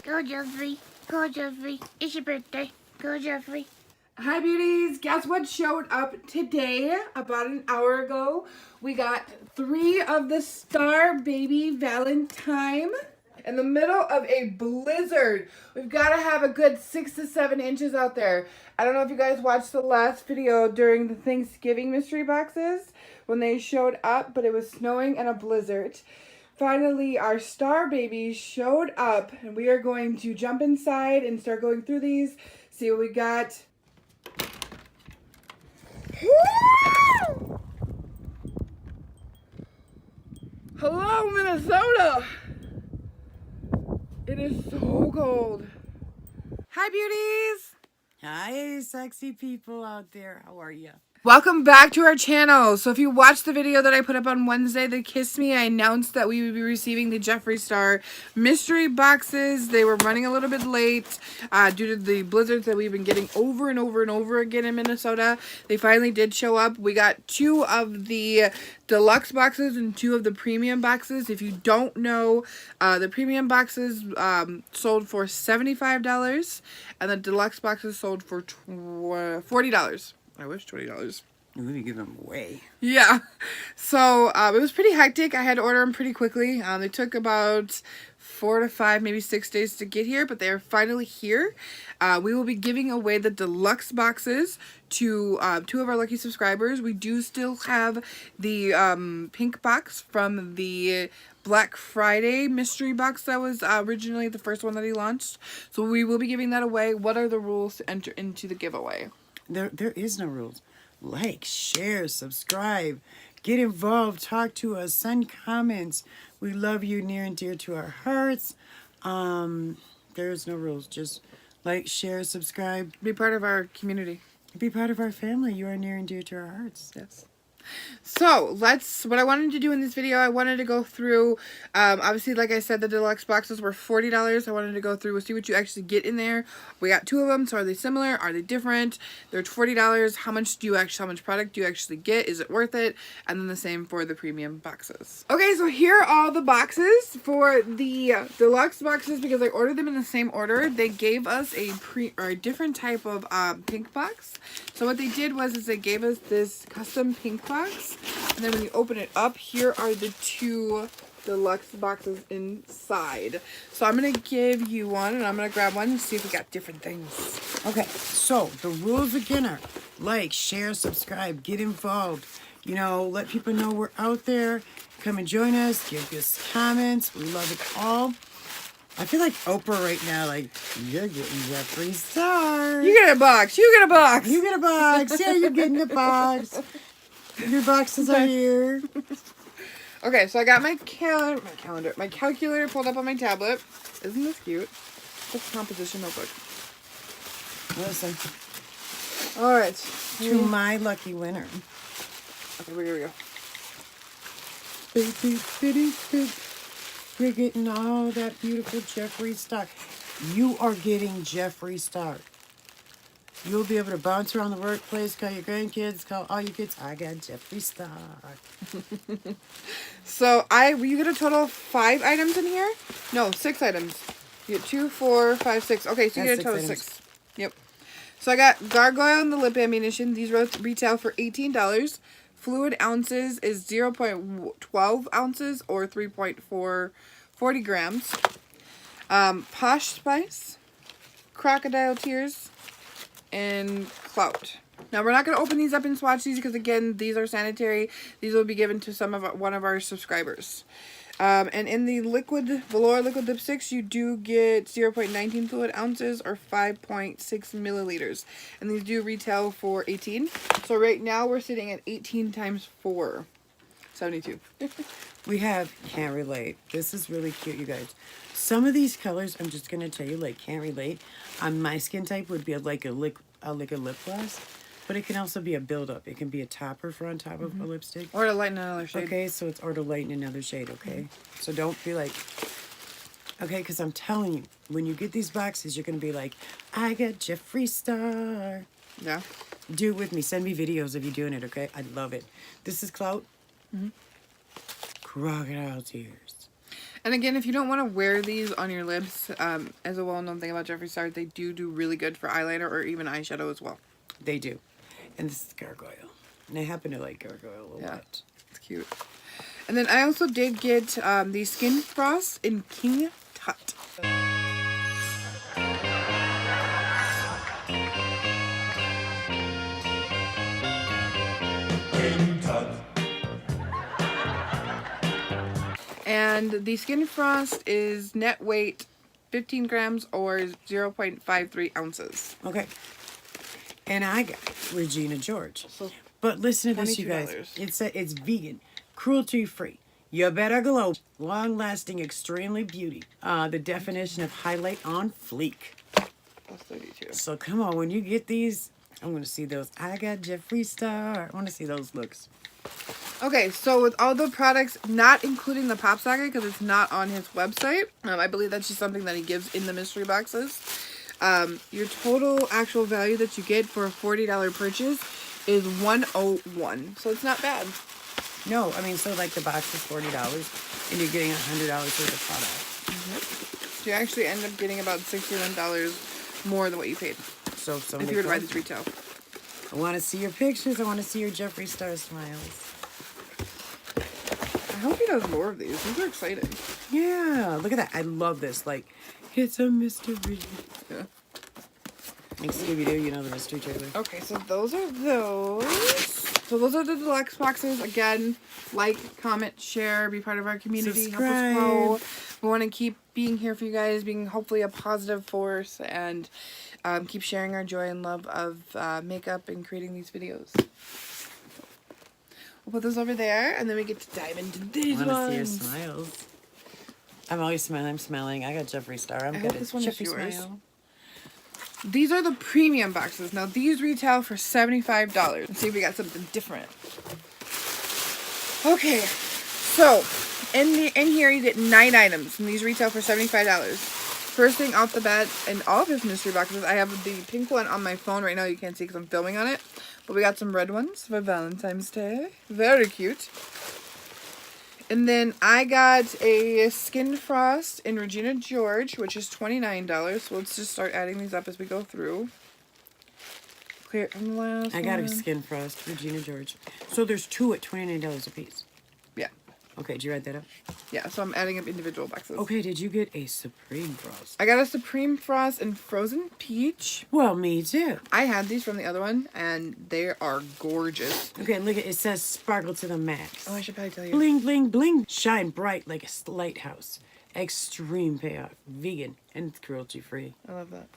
Go, Jeffree. Go, Jeffree. It's your birthday. Go, Jeffree. Hi beauties, guess what showed up today? About an hour ago. We got 3 of the Star Baby Valentine in the middle of a blizzard. We've got to have a good 6 to 7 inches out there. I don't know if you guys watched the last video during the Thanksgiving mystery boxes when they showed up, but it was snowing and a blizzard. Finally, our Star Babies showed up, and we are going to jump inside and start going through these, see what we got. Hello, Minnesota! It is so cold. Hi, beauties! Hi, sexy people out there. How are you? Welcome back to our channel. So if you watched the video that I put up on Wednesday, the Kiss Me, I announced that we would be receiving the Jeffree Star mystery boxes. They were running a little bit late due to the blizzards that we've been getting over and over and over again in Minnesota. They finally did show up. We got 2 of the deluxe boxes and 2 of the premium boxes. If you don't know, the premium boxes sold for $75 and the deluxe boxes sold for $40. I wish $20. We're going to give them away. Yeah. So it was pretty hectic. I had to order them pretty quickly. They took about 4 to 5, maybe 6 days to get here, but they are finally here. We will be giving away the deluxe boxes to 2 of our lucky subscribers. We do still have the pink box from the Black Friday mystery box that was originally the first one that he launched. So we will be giving that away. What are the rules to enter into the giveaway? There is no rules. Like, share, subscribe, get involved, talk to us, send comments. We love you, near and dear to our hearts. There's no rules. Just like, share, subscribe. Be part of our community. Be part of our family. You are near and dear to our hearts. Yes. So what I wanted to do in this video, I wanted to go through, obviously, like I said, the deluxe boxes were $40. I wanted to go through and see what you actually get in there. We got 2 of them, so are they similar? Are they different? They're $40. How much product do you actually get? Is it worth it? And then the same for the premium boxes. Okay, so here are all the boxes for the deluxe boxes. Because I ordered them in the same order, they gave us a different type of pink box. So what they did was they gave us this custom pink box, and then when you open it up, here are the 2 deluxe boxes inside. So I'm gonna give you one, and I'm gonna grab one and see if we got different things. Okay, so the rules again are like, share, subscribe, get involved. You know, let people know we're out there. Come and join us. Give us comments. We love it all. I feel like Oprah right now, like, you're getting Jeffree Star. You get a box. You get a box. You get a box. Yeah, you're getting a box. Your boxes are here. Okay, so I got my calculator pulled up on my tablet. Isn't this cute? It's a composition notebook. Listen. All right. To my lucky winner. Okay, here we go. Bitty, bitty, bitty. You're getting all that beautiful Jeffree Star. You are getting Jeffree Star. You'll be able to bounce around the workplace, call your grandkids, call all your kids. I got Jeffree Star. So you get a total of 5 items in here? No, 6 items. You get 2, 4, 5, 6. Okay, so you get a total of 6. Yep. So I got gargoyle and the lip ammunition. These retail for $18. Fluid ounces is 0.12 ounces or 40 grams. Posh Spice, Crocodile Tears, and Clout. Now, we're not going to open these up and swatch these because, again, these are sanitary. These will be given to one of our subscribers. And in the velour liquid lipsticks, you do get 0.19 fluid ounces or 5.6 milliliters. And these do retail for $18. So right now we're sitting at 18 times 4. 72. We have Can't Relate. This is really cute, you guys. Some of these colors, I'm just going to tell you, like, can't relate. On my skin type would be like a lip gloss. But it can also be a build-up. It can be a topper for on top of a lipstick. Or to lighten another shade. Okay, so it's or to lighten another shade, okay? So don't be like... Okay, because I'm telling you, when you get these boxes, you're going to be like, I got Jeffree Star. Yeah. Do it with me. Send me videos of you doing it, okay? I love it. This is Clout. Crocodile Tears. And again, if you don't want to wear these on your lips, as a well-known thing about Jeffree Star, they do really good for eyeliner or even eyeshadow as well. They do. And this is gargoyle. And I happen to like gargoyle a lot. It's cute. And then I also did get the Skin Frost in King Tut. And the Skin Frost is net weight 15 grams or 0.53 ounces. Okay. And I got Regina George. But listen to this, you guys. It's vegan, cruelty-free. You better glow. Long-lasting, extremely beauty. The definition of highlight on fleek. That's 32. So come on, when you get these, I want to see those. I got Jeffree Star. I want to see those looks. Okay, so with all the products, not including the pop socket because it's not on his website. I believe that's just something that he gives in the mystery boxes. Your total actual value that you get for a $40 purchase is $101. So it's not bad. No, I mean, so like the box is $40 and you're getting $100 worth of product. So you actually end up getting about $61 more than what you paid. So if you were to buy this retail. I want to see your pictures. I want to see your Jeffree Star smiles. I hope he does more of these. These are exciting. Yeah, look at that. I love this. Like, it's a mystery. Yeah. Like Scooby-Doo, you know the mystery trailer. Okay, so those are those. So those are the deluxe boxes. Again, like, comment, share, be part of our community. Subscribe. Help us grow. We want to keep being here for you guys, being hopefully a positive force, and keep sharing our joy and love of makeup and creating these videos. We'll put those over there, and then we get to dive into these ones. I want to see your smiles. I'm always smiling. I'm smiling. I got Jeffree Star. I'm I good hope at this one is Jeffree yours. Smile. These are the premium boxes. Now, these retail for $75. Let's see if we got something different. Okay, so in here you get 9 items, and these retail for $75. First thing off the bat, in all of his mystery boxes, I have the pink one on my phone right now. You can't see because I'm filming on it. But we got some red ones for Valentine's Day. Very cute. And then I got a Skin Frost in Regina George, which is $29. So let's just start adding these up as we go through. Clear from the last I got one. a Skin Frost, Regina George. So there's 2 at $29 a piece. Yeah. Okay, did you write that up? Yeah, so I'm adding up individual boxes. Okay, did you get a Supreme Frost? I got a Supreme Frost in Frozen Peach. Well, me too. I had these from the other one, and they are gorgeous. Okay, look at it. Says sparkle to the max. Oh, I should probably tell you. Bling, bling, bling. Shine bright like a lighthouse. Extreme payoff. Vegan and cruelty free. I love that.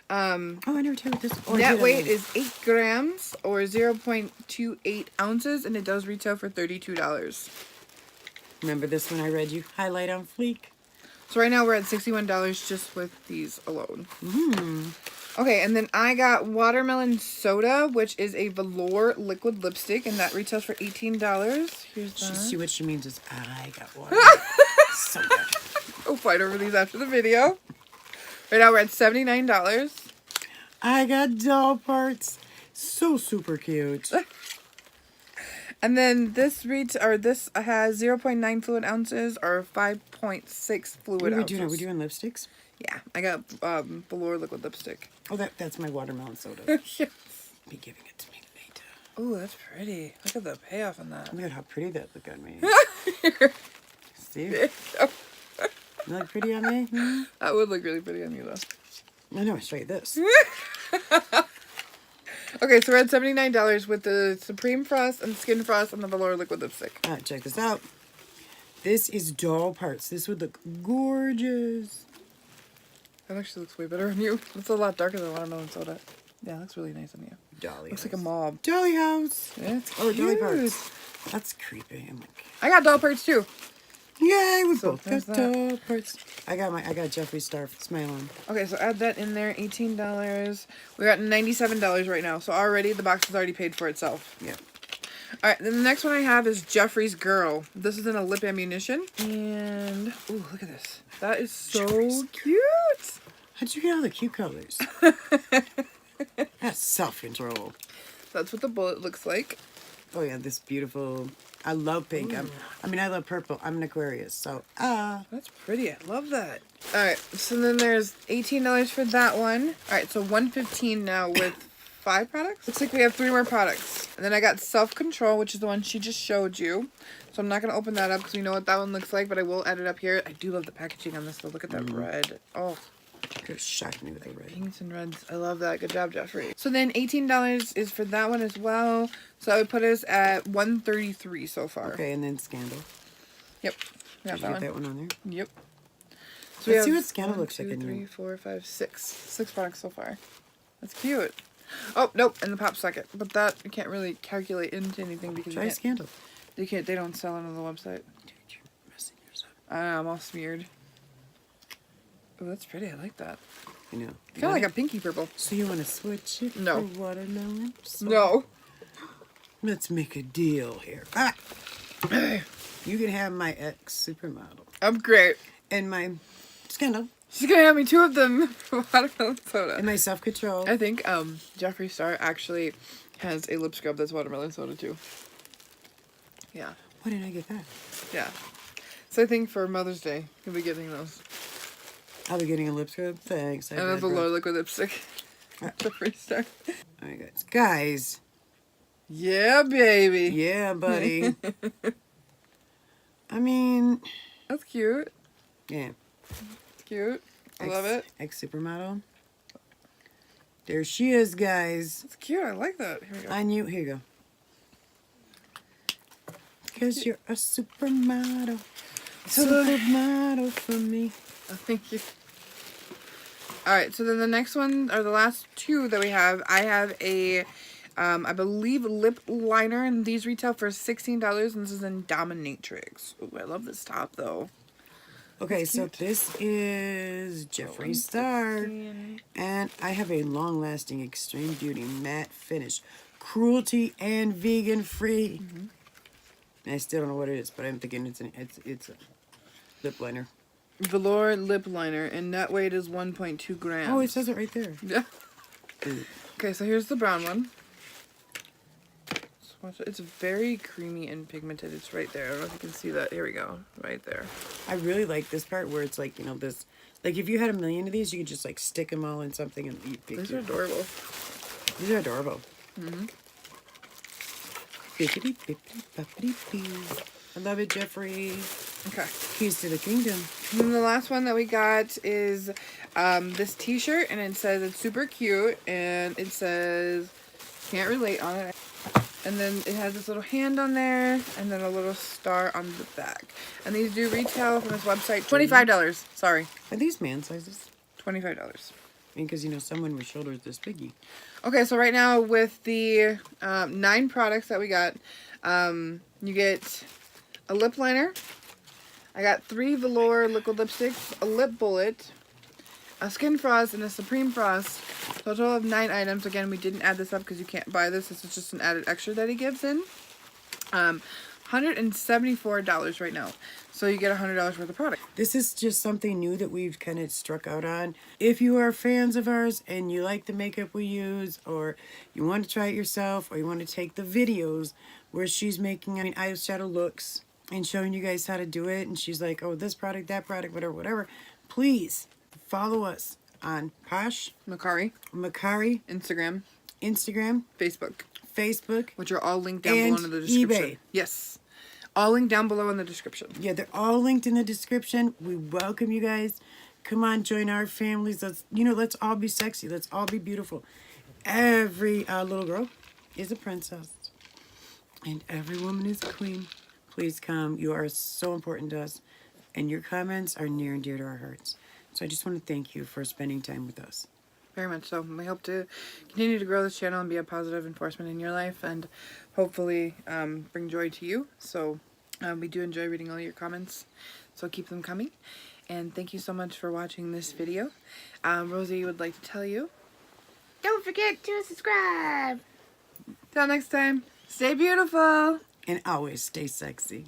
Oh, I never told this. Oh, Net weight is 8 grams or 0.28 ounces, and it does retail for $32. Remember this one I read you? Highlight on fleek. So right now we're at $61 just with these alone. Mmm. Okay, and then I got Watermelon Soda, which is a velour liquid lipstick, and that retails for $18. Here's that. See what she means is I got water. Soda. We'll fight over these after the video. Right now we're at $79. I got doll parts. So super cute. And then this has 0.9 fluid ounces or 5.6 fluid ounces. Are we doing lipsticks? Yeah, I got velour liquid lipstick. Oh, that's my watermelon soda. Yes. Be giving it to me later. Oh, that's pretty. Look at the payoff on that. Look at how pretty that look on me. See? You look pretty on me? Hmm? That would look really pretty on you, though. I know, it's straight this. Okay, so we're at $79 with the Supreme Frost and Skin Frost and the velour liquid lipstick. All right, check this out. This is doll parts. This would look gorgeous. That actually looks way better on you. It's a lot darker than watermelon soda. Yeah, it looks really nice on you. Dolly Looks house. like a mob. Dolly house. Yeah, it's Oh, cute. dolly parts. That's creepy. I'm like, I got doll parts too. yay, we So both there's got that. doll parts. I got Jeffree Star smile on. Okay, so add that in there. $18. We're at $97 right now. So already the box has already paid for itself. Yeah. All right, then the next one I have is Jeffree's Girl. This is in a lip ammunition. And, ooh, look at this. That is so Jeffree's cute. How'd you get all the cute colors? That's self-control. That's what the bullet looks like. Oh yeah, this beautiful I love pink. I mean, I love purple. I'm an Aquarius, so That's pretty. I love that. All right, so then there's $18 for that one. All right, so $115 now with 5 products. Looks like we have 3 more products. And then I got Self-Control, which is the one she just showed you. So I'm not going to open that up because we know what that one looks like, but I will add it up here. I do love the packaging on this, though. Look at that red. Oh, it shocked me with the red. pinks and reds. I love that. Good job, Jeffree. So then $18 is for that one as well. So that would put us at $133 so far. Okay, and then Scandal. Yep. Did you get that one on there? Yep. So Let's see what Scandal looks like in 2, 3, here. 4, 5, 6. 6 products so far. That's cute. Oh, nope, and the pop socket. But that you can't really calculate into anything because Try Scandal. they don't sell it on the website. Dude, you're messing yourself. I'm all smeared. Oh, that's pretty. I like that. I know. Kind of like a pinky purple. So you want to switch it No. for watermelon? So No. let's make a deal here. Ah! You can have my ex supermodel I'm great. and my Scandal She's gonna have me 2 of them for watermelon soda. and my Self-Control. I think Jeffree Star actually has a lip scrub that's watermelon soda too. Yeah. Why didn't I get that? Yeah. So I think for Mother's Day, you'll be getting those. I'll be getting a lip scrub. Thanks. And then the Low Liquid Lipstick. Jeffree Star. Alright, guys. Yeah, baby. Yeah, buddy. I mean, That's cute. yeah. It's cute. I love it. Ex supermodel. There she is, guys. It's cute. I like that. Here we go. On you. Here you go. Because you're a supermodel. Supermodel for me. Oh, thank you. Alright, so then the next one, or the last 2 that we have, I have a, I believe, lip liner, and these retail for $16, and this is in Dominatrix. Ooh, I love this top, though. Okay, so this is Jeffree Star. And I have a long-lasting Extreme Beauty matte finish. Cruelty and vegan free. I still don't know what it is, but I'm thinking it's a lip liner. Velour lip liner, and net weight is 1.2 grams. Oh, it says it right there. Yeah. Ooh. Okay, so here's the brown one. It's very creamy and pigmented. It's right there. I don't know if you can see that. Here we go. Right there. I really like this part where it's like, you know, this, like if you had a million of these, you could just like stick them all in something and eat. These are adorable. These are adorable. I love it, Jeffree. Okay. Keys to the kingdom. And then the last one that we got is this t-shirt, and it says it's super cute, and it says can't relate on it. And then it has this little hand on there, and then a little star on the back. And these do retail from this website $25. Sorry, Are these man sizes? $25. I mean, because, you know, someone with shoulders this biggie. Okay, so right now with the 9 products that we got, you get a lip liner. I got 3 velour liquid lipsticks, a lip bullet, a skin frost, and a supreme frost. Total of 9 items. Again, we didn't add this up because you can't buy this. This is just an added extra that he gives in. $174 right now. So you get $100 worth of product. This is just something new that we've kind of struck out on. If you are fans of ours and you like the makeup we use, or you want to try it yourself, or you want to take the videos where she's making, I mean, eyeshadow looks and showing you guys how to do it, and she's like, oh, this product, that product, whatever, whatever, please follow us on Posh Macari, Instagram, Facebook, which are all linked down and below in the description. eBay. Yes. All linked down below in the description. Yeah, they're all linked in the description. We welcome you guys. Come on, join our families. Let's all be sexy. Let's all be beautiful. Every little girl is a princess, and every woman is a queen. Please come. You are so important to us, and your comments are near and dear to our hearts. So I just want to thank you for spending time with us. Very much so. We hope to continue to grow this channel and be a positive enforcement in your life, and hopefully bring joy to you. So we do enjoy reading all your comments, so keep them coming. And thank you so much for watching this video. Rosie would like to tell you, Don't forget to subscribe. till next time, stay beautiful. And always stay sexy.